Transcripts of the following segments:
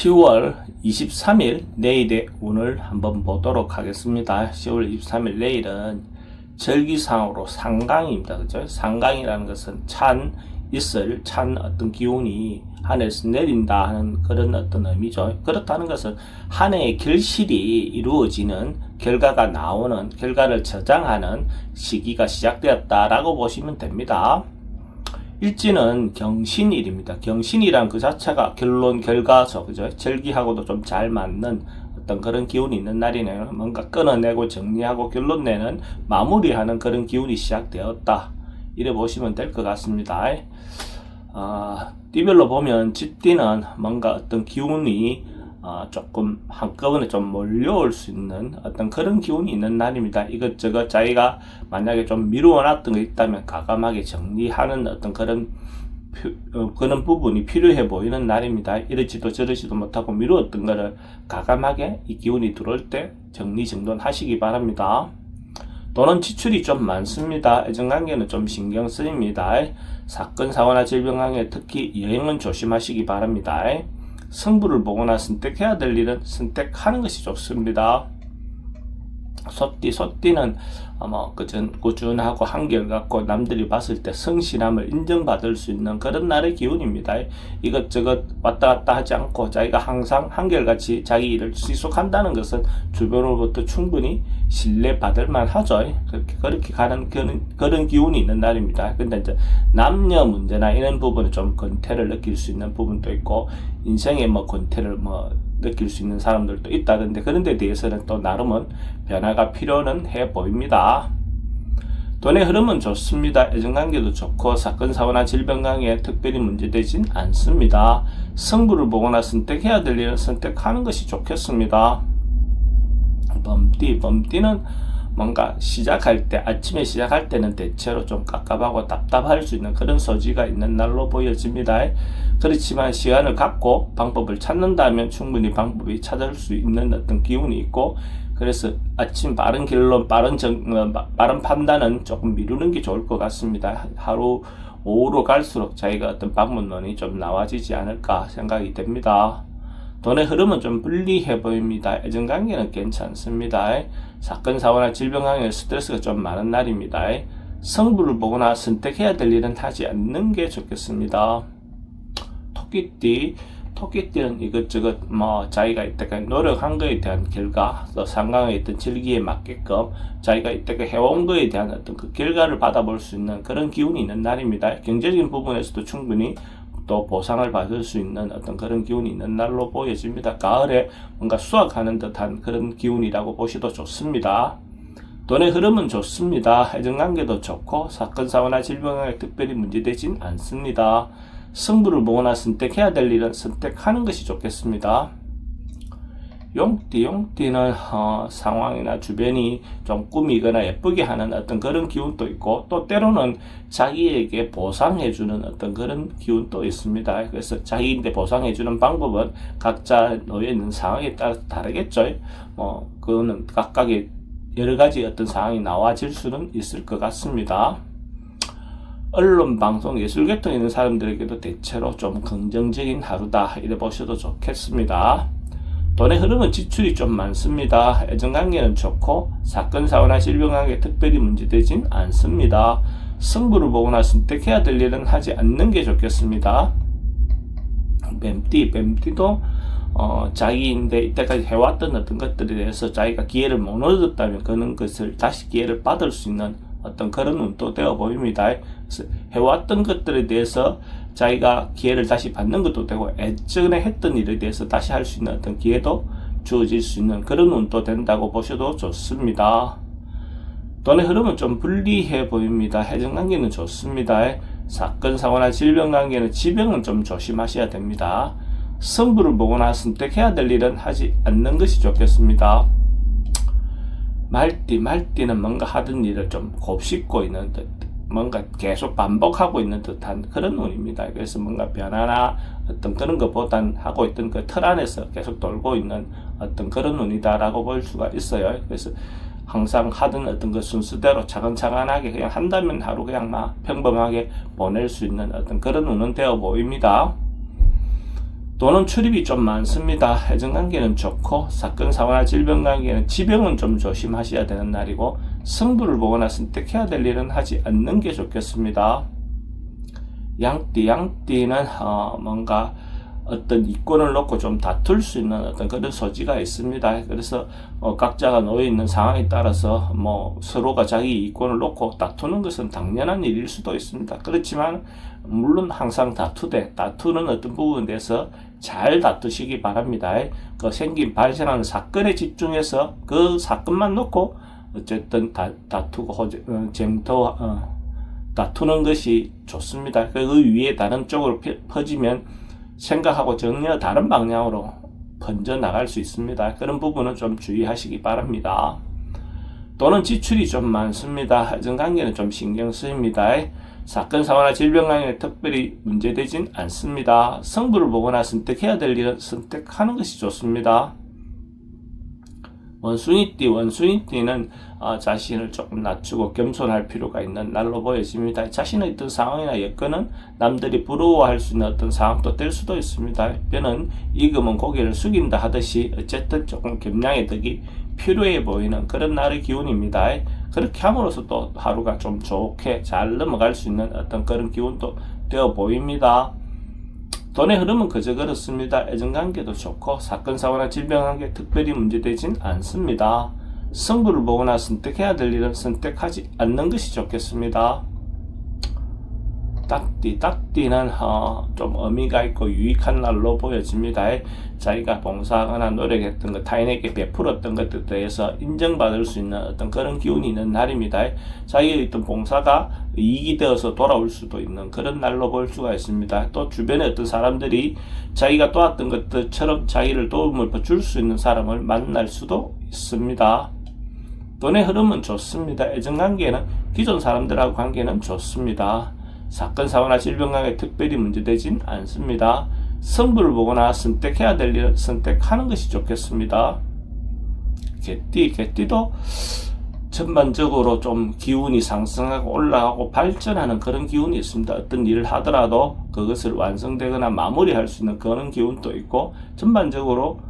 10월 23일 내일의 운을 한번 보도록 하겠습니다. 10월 23일 내일은 절기상으로 상강입니다. 그죠? 상강이라는 것은 찬 어떤 기운이 하늘에서 내린다 하는 그런 어떤 의미죠. 그렇다는 것은 한 해의 결실이 이루어지는 결과가 나오는, 결과를 저장하는 시기가 시작되었다라고 보시면 됩니다. 일지는 경신일입니다. 경신이란 그 자체가 결론, 결과죠. 그죠? 절기하고도 좀 잘 맞는 어떤 그런 기운이 있는 날이네요. 뭔가 끊어내고 정리하고 결론 내는, 마무리하는 그런 기운이 시작되었다. 이래 보시면 될 것 같습니다. 띠별로 보면 쥐띠는 뭔가 어떤 기운이 조금 한꺼번에 좀 몰려올 수 있는 어떤 그런 기운이 있는 날입니다. 이것저것 자기가 만약에 좀 미루어놨던 거 있다면 과감하게 정리하는 어떤 그런 부분이 필요해 보이는 날입니다. 이러지도 저러지도 못하고 미루었던 거를 과감하게 이 기운이 들어올 때 정리정돈하시기 바랍니다. 돈은 지출이 좀 많습니다. 애정관계는 좀 신경 쓰입니다. 사건, 사고나 질병 관계, 특히 여행은 조심하시기 바랍니다. 승부를 보거나 선택해야 될 일은 선택하는 것이 좋습니다. 소띠는 꾸준하고 한결같고 남들이 봤을 때 성실함을 인정받을 수 있는 그런 날의 기운입니다. 이것저것 왔다 갔다 하지 않고 자기가 항상 한결같이 자기 일을 지속한다는 것은 주변으로부터 충분히 신뢰받을 만하죠. 그렇게 가는 그런 기운이 있는 날입니다. 근데 이제 남녀 문제나 이런 부분에 좀 권태를 느낄 수 있는 부분도 있고, 인생에 권태를 느낄 수 있는 사람들도 있다던데, 그런 데 대해서는 또 나름은 변화가 필요는 해 보입니다. 돈의 흐름은 좋습니다. 애정관계도 좋고 사건, 사고나 질병 관계에 특별히 문제되진 않습니다. 승부를 보거나 선택해야 될 일은 선택하는 것이 좋겠습니다. 범띠는 뭔가 시작할 때, 아침에 시작할 때는 대체로 좀 깝깝하고 답답할 수 있는 그런 소지가 있는 날로 보여집니다. 그렇지만 시간을 갖고 방법을 찾는다면 충분히 방법이 찾을 수 있는 어떤 기운이 있고, 그래서 아침 빠른 결론, 빠른 판단은 조금 미루는 게 좋을 것 같습니다. 오후로 갈수록 자기가 어떤 방법론이 좀 나와지지 않을까 생각이 됩니다. 돈의 흐름은 좀 불리해 보입니다. 애정관계는 괜찮습니다. 사건, 사고나 질병 관계에 스트레스가 좀 많은 날입니다. 승부를 보거나 선택해야 될 일은 하지 않는 게 좋겠습니다. 토끼띠는 이것저것 자기가 이때까지 노력한 거에 대한 결과, 또 상강에 있던 절기에 맞게끔 자기가 이때까지 해온 거에 대한 어떤 그 결과를 받아볼 수 있는 그런 기운이 있는 날입니다. 경제적인 부분에서도 충분히 또 보상을 받을 수 있는 어떤 그런 기운이 있는 날로 보여집니다. 가을에 뭔가 수확하는 듯한 그런 기운이라고 보셔도 좋습니다. 돈의 흐름은 좋습니다. 애정관계도 좋고 사건, 사고나 질병에 특별히 문제되진 않습니다. 승부를 보거나 선택해야 될 일은 선택하는 것이 좋겠습니다. 용띠는 상황이나 주변이 좀 꾸미거나 예쁘게 하는 어떤 그런 기운도 있고, 또 때로는 자기에게 보상해주는 어떤 그런 기운도 있습니다. 그래서 자기인데 보상해주는 방법은 각자 놓여 있는 상황에 따라 다르겠죠. 그거는 각각의 여러 가지 어떤 상황이 나와질 수는 있을 것 같습니다. 언론, 방송, 예술 계통에 있는 사람들에게도 대체로 좀 긍정적인 하루다, 이래 보셔도 좋겠습니다. 돈의 흐름은 지출이 좀 많습니다. 애정관계는 좋고 사건, 사고나 질병 관계에 특별히 문제되진 않습니다. 승부를 보거나 선택해야 될 일은 하지 않는 게 좋겠습니다. 뱀띠도 자기인데 이때까지 해왔던 어떤 것들에 대해서 자기가 기회를 못 얻었다면 그런 것을 다시 기회를 받을 수 있는 어떤 그런 운도 되어 보입니다. 그래서 해왔던 것들에 대해서 자기가 기회를 다시 받는 것도 되고, 예전에 했던 일에 대해서 다시 할 수 있는 어떤 기회도 주어질 수 있는 그런 운도 된다고 보셔도 좋습니다. 돈의 흐름은 좀 불리해 보입니다. 애정관계는 좋습니다. 사건, 사고나 질병 관계는 지병은 좀 조심하셔야 됩니다. 승부를 보거나 선택해야 될 일은 하지 않는 것이 좋겠습니다. 말띠는 뭔가 하던 일을 좀 곱씹고 있는 듯, 뭔가 계속 반복하고 있는 듯한 그런 운입니다. 그래서 뭔가 변화나 어떤 그런 것보단 하고 있던 그 틀 안에서 계속 돌고 있는 어떤 그런 운이다라고 볼 수가 있어요. 그래서 항상 하던 어떤 그 순서대로 차근차근하게 그냥 한다면 하루 그냥 평범하게 보낼 수 있는 어떤 그런 운은 되어 보입니다. 돈은 출입이 좀 많습니다. 애정관계는 좋고 사건 사고나 질병관계는 지병은 좀 조심하셔야 되는 날이고 승부를 보거나 선택해야 될 일은 하지 않는 게 좋겠습니다. 양띠는 뭔가 어떤 이권을 놓고 좀 다툴 수 있는 어떤 그런 소지가 있습니다. 그래서 각자가 놓여 있는 상황에 따라서 서로가 자기 이권을 놓고 다투는 것은 당연한 일일 수도 있습니다. 그렇지만 물론 항상 다투는 어떤 부분에 대해서 잘 다투시기 바랍니다. 그 생긴 발생하는 사건에 집중해서 그 사건만 놓고 어쨌든 다투고 다투는 것이 좋습니다. 그 위에 다른 쪽으로 퍼지면 생각하고 전혀 다른 방향으로 번져 나갈 수 있습니다. 그런 부분은 좀 주의하시기 바랍니다. 돈은 지출이 좀 많습니다. 애정관계는 좀 신경 쓰입니다. 사건 사고나 질병관계는 특별히 문제되진 않습니다. 승부를 보거나 선택해야 될 일은 선택하는 것이 좋습니다. 원숭이띠는 자신을 조금 낮추고 겸손할 필요가 있는 날로 보여집니다. 자신의 어떤 상황이나 여건은 남들이 부러워할 수 있는 어떤 상황도 될 수도 있습니다. 뼈는 익으면 고개를 숙인다 하듯이 어쨌든 조금 겸양의 덕이 필요해 보이는 그런 날의 기운입니다. 그렇게 함으로써 또 하루가 좀 좋게 잘 넘어갈 수 있는 어떤 그런 기운도 되어 보입니다. 돈의 흐름은 그저 그렇습니다. 애정관계도 좋고 사건 사고나 질병관계 특별히 문제되진 않습니다. 승부를 보거나 선택해야 될 일은 선택하지 않는 것이 좋겠습니다. 딱띠는 좀 의미가 있고 유익한 날로 보여집니다. 자기가 봉사하거나 노력했던 것, 타인에게 베풀었던 것들에 대해서 인정받을 수 있는 어떤 그런 기운이 있는 날입니다. 자기의 어떤 봉사가 이익이 되어서 돌아올 수도 있는 그런 날로 볼 수가 있습니다. 또 주변에 어떤 사람들이 자기가 도왔던 것들처럼 자기를 도움을 줄 수 있는 사람을 만날 수도 있습니다. 돈의 흐름은 좋습니다. 애정관계는 기존 사람들하고 관계는 좋습니다. 사건 사고나 질병관계 특별히 문제되진 않습니다. 승부를 보거나 선택해야 될 일을 선택하는 것이 좋겠습니다. 개띠도 전반적으로 좀 기운이 상승하고 올라가고 발전하는 그런 기운이 있습니다. 어떤 일을 하더라도 그것을 완성되거나 마무리할 수 있는 그런 기운도 있고 전반적으로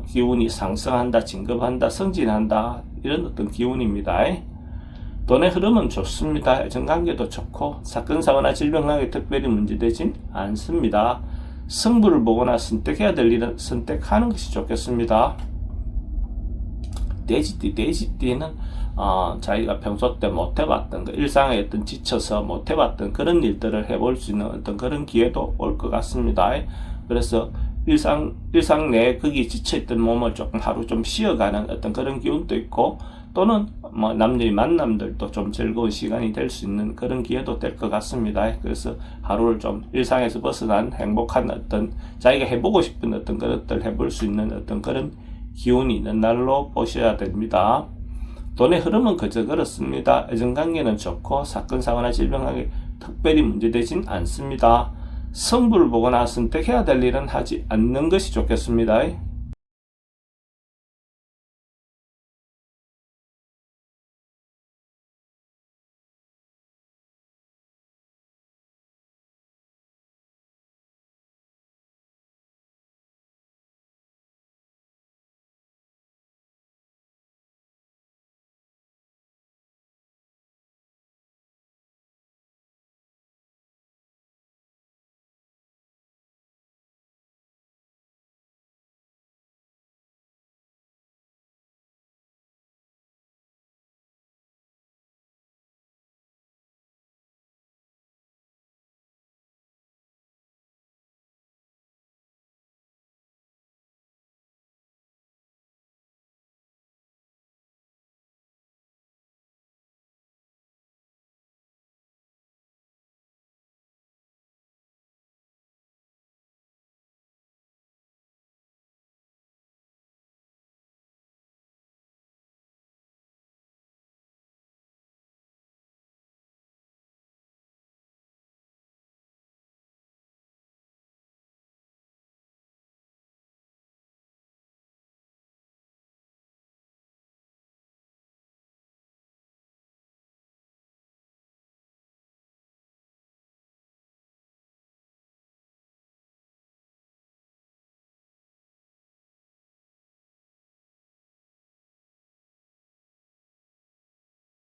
기운이 상승한다, 진급한다, 승진한다 이런 어떤 기운입니다. 돈의 흐름은 좋습니다. 애정관계도 좋고 사건 사고나 질병관계 특별히 문제되진 않습니다. 승부를 보거나 선택해야 될 일은 선택하는 것이 좋겠습니다. 돼지띠는 자기가 평소 때 못해봤던 일상에 어떤 지쳐서 못해봤던 그런 일들을 해볼 수 있는 어떤 그런 기회도 올 것 같습니다. 그래서 일상 내에 거기 지쳐있던 몸을 조금 하루 좀 쉬어가는 어떤 그런 기운도 있고 또는 남녀의 만남들도 좀 즐거운 시간이 될 수 있는 그런 기회도 될 것 같습니다. 그래서 하루를 좀 일상에서 벗어난 행복한 어떤 자기가 해보고 싶은 어떤 것들 해볼 수 있는 어떤 그런 기운이 있는 날로 보셔야 됩니다. 돈의 흐름은 그저 그렇습니다. 애정관계는 좋고 사건 사고나 질병관계 특별히 문제되진 않습니다. 승부를 보거나 선택해야 될 일은 하지 않는 것이 좋겠습니다.